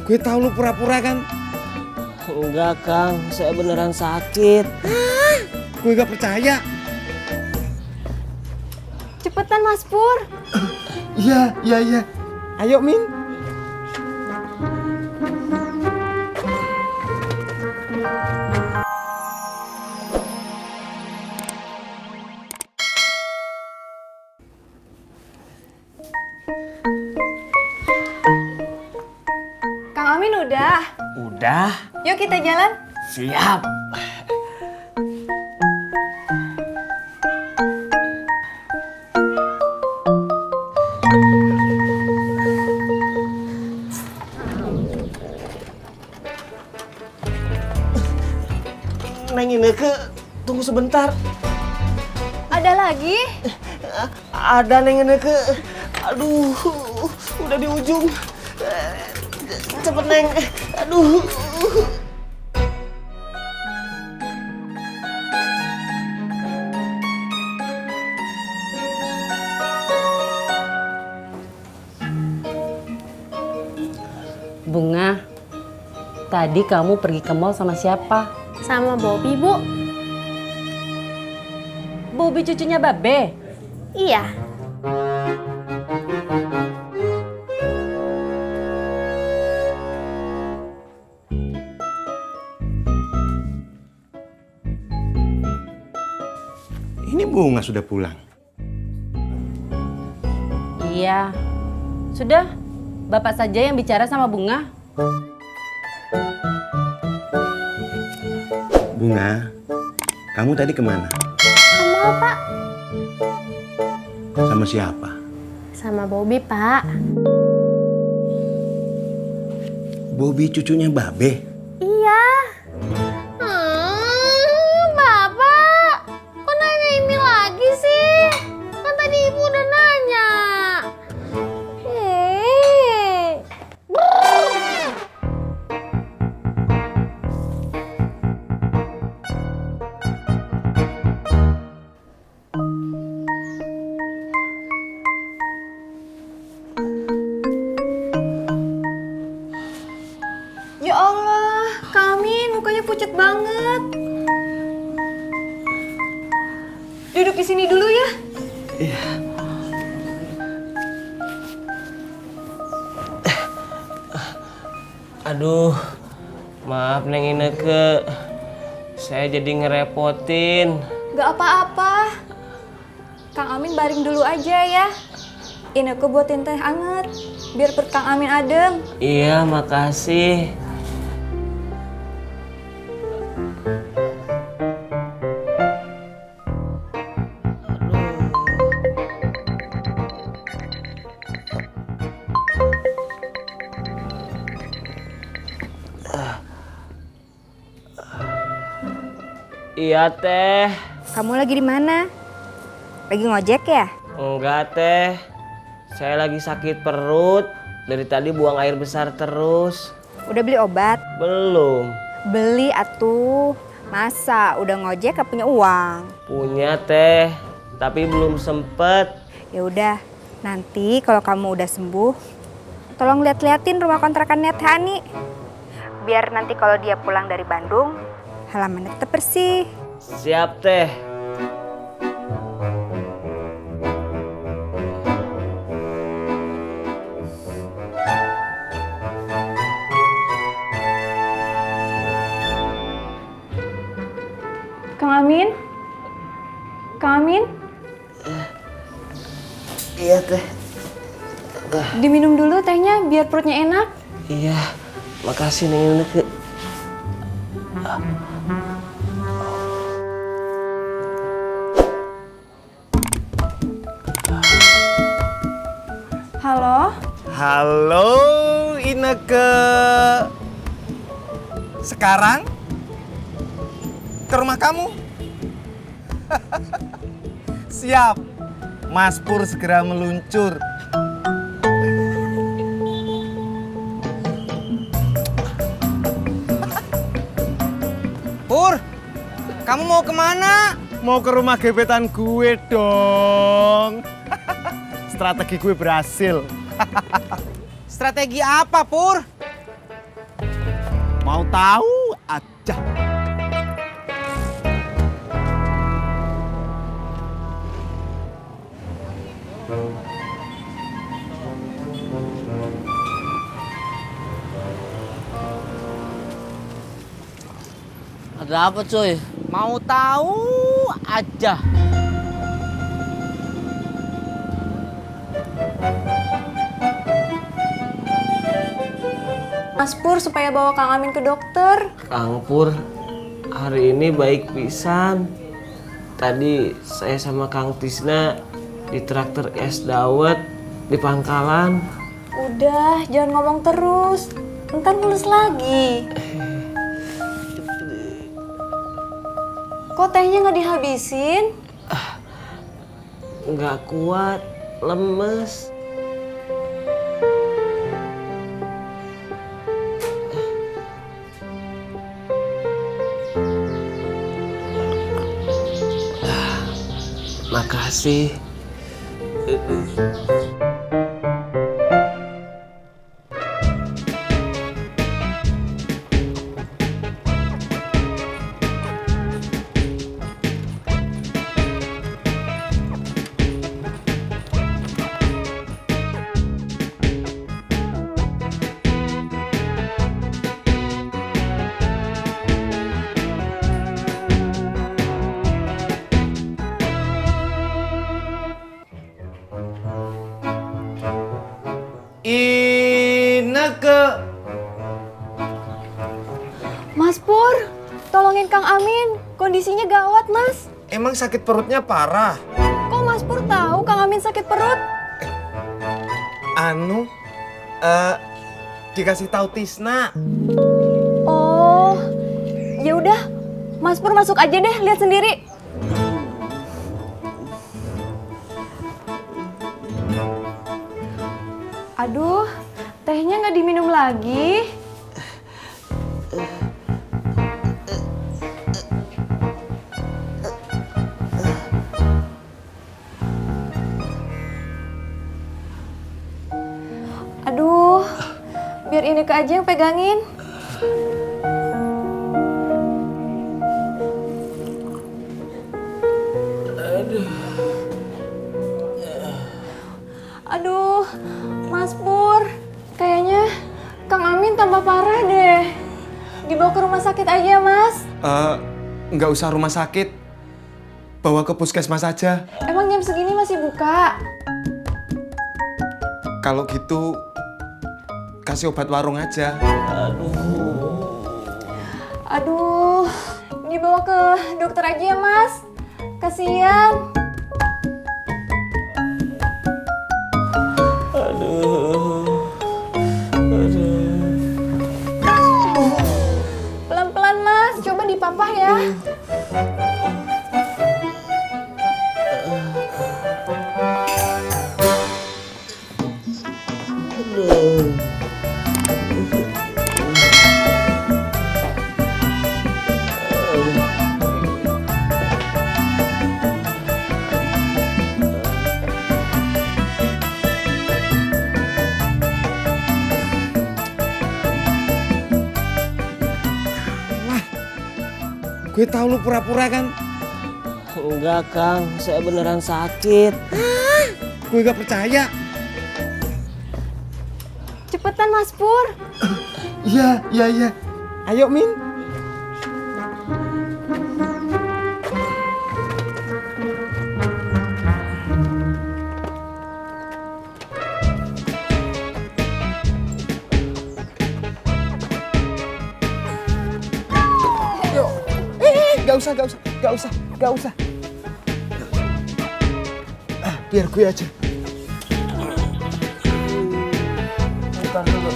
Gue tahu lu pura-pura kan. Enggak, Kang. Saya beneran sakit. Gue gak percaya. Cepetan Mas Pur. Iya. Ayo, Min. Kang Amin udah. Udah, Yuk kita jalan. siap. Neng Ineke, tunggu sebentar. Ada lagi? Ada Neng Ineke. Aduh, udah di ujung. Cepet Neng. Aduh. Bunga, tadi kamu pergi ke mall sama siapa? Sama Bobby, Bu. Bobi cucunya Babe. Iya. Ini Bunga sudah pulang. Iya. Sudah, Bapak saja yang bicara sama Bunga. Bunga, kamu tadi kemana? Sama Pak. Sama siapa? Sama Bobby, Pak. Bobby cucunya Babe. Iya. Bapak. Kok nanya ini lagi sih? Kan tadi Ibu udah nanya. Ya Allah, Kang Amin mukanya pucat banget. Duduk di sini dulu ya. Aduh, maaf Neng Ineke. Saya jadi ngerepotin. Gak apa-apa. Kang Amin baring dulu aja ya. Ineke buatin teh anget, biar perut Kang Amin adem. Iya, makasih. Iya teh. Kamu lagi di mana? Lagi ngojek ya? Enggak teh. Saya lagi sakit perut. Dari tadi buang air besar terus. Udah beli obat? Belum. Beli atuh. Masa udah ngojek gak punya uang? Punya teh, tapi belum sempet. Ya udah, nanti kalau kamu udah sembuh, tolong lihat-liatin rumah kontrakannya Teh Ani. Biar nanti kalau dia pulang dari Bandung, halamannya tetap bersih. Siap teh. Kang Amin? Kang Amin? Iya teh. Diminum dulu tehnya biar perutnya enak. Iya, makasih Neng Ineke. Halo? Halo Ineke. Sekarang ke rumah kamu. Siap. Mas Pur segera meluncur. Pur, kamu mau kemana? Mau ke rumah gebetan gue dong. Strategi gue berhasil. Strategi apa, Pur? Mau tahu aja. Ada apa cuy? Mau tahu aja. Mas Pur supaya bawa Kang Amin ke dokter. Kang Pur, hari ini baik pisan. Tadi saya sama Kang Tisna di traktor es dawet di pangkalan. Udah, jangan ngomong terus. Ntar mulus lagi. Kok tehnya nggak dihabisin? Nggak kuat, lemes. Makasih. Ineke. Mas Pur, tolongin Kang Amin. Kondisinya gawat, Mas. Emang sakit perutnya parah? Kok Mas Pur tahu Kang Amin sakit perut? Anu, dikasih tahu Tisna. Oh, ya udah. Mas Pur masuk aja deh, lihat sendiri. Aduh, tehnya nggak diminum lagi. Aduh, biar Ineke aja yang pegangin. Aduh, Mas Pur, kayaknya Kang Amin tambah parah deh. Dibawa ke rumah sakit aja, Mas. Nggak usah rumah sakit. Bawa ke puskesmas aja. Emang jam segini masih buka? Kalau gitu, kasih obat warung aja. Aduh, dibawa ke dokter aja ya, Mas. Kasian. Pelan-pelan, Mas. Coba dipapah ya. Gue tahu lu pura-pura kan? Enggak, Kang. Saya beneran sakit. Gue gak percaya. Cepetan, Mas Pur. Iya, iya, iya. Ayo, Min. Yuk. Gak usah. Biar gue aja. Bentar dulu.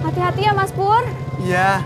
Hati-hati ya, Mas Pur. Iya.